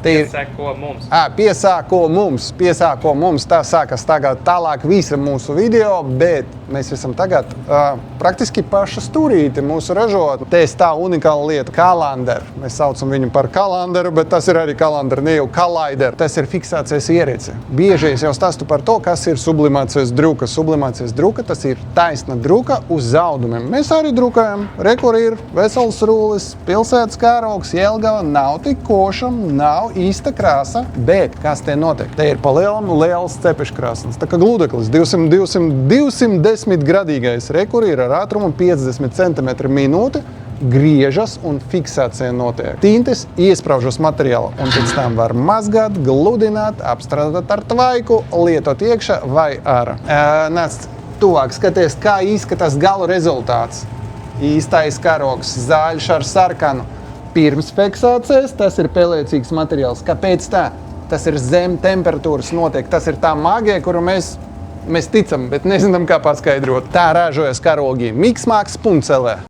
Piesāko mums. Piesāko mums. Tā sākas tagad tālāk visa mūsu video, bet mēs esam tagad praktiski paša stūrīti mūsu ražot. Te ir tā unikāla lieta – kalanderu. Mēs saucam viņu par kalanderu, bet tas ir arī kalanderu, ne jau kalaideru. Tas ir fiksācijas ierīce. Bieži es jau stāstu par to, kas ir sublimācijas druka. Sublimācijas druka – tas ir taisna druka uz zaudumiem. Mēs arī drukājam. Rekur ir vesels rūlis, pilsētas kārogs, Jelgava, nav tik košam, nav īsta krāsa, bet kas te notiek? Te ir pa lielam liels cepeškrāsnes. Tā kā gludeklis, 210 gradīgais rekur ir ar ātrumu 50 cm minūti, griežas un fiksācija notiek. Tintes iespraužas materiālu un pēc tam var mazgāt, gludināt, apstrādāt ar tvaiku, lietot iekšā vai ārā. Nāc tuvāk, skaties, kā izskatās gala rezultāts. Īstais karogs, zaļš ar sarkanu. Pirms fiksācijas tas ir pelēcīgs materiāls. Kāpēc tā? Tas ir zem temperatūras notiek. Tas ir tā magija, kuru mēs ticam, bet nezinām, kā paskaidrot. Tā ražojas karogi Mixmax.lv.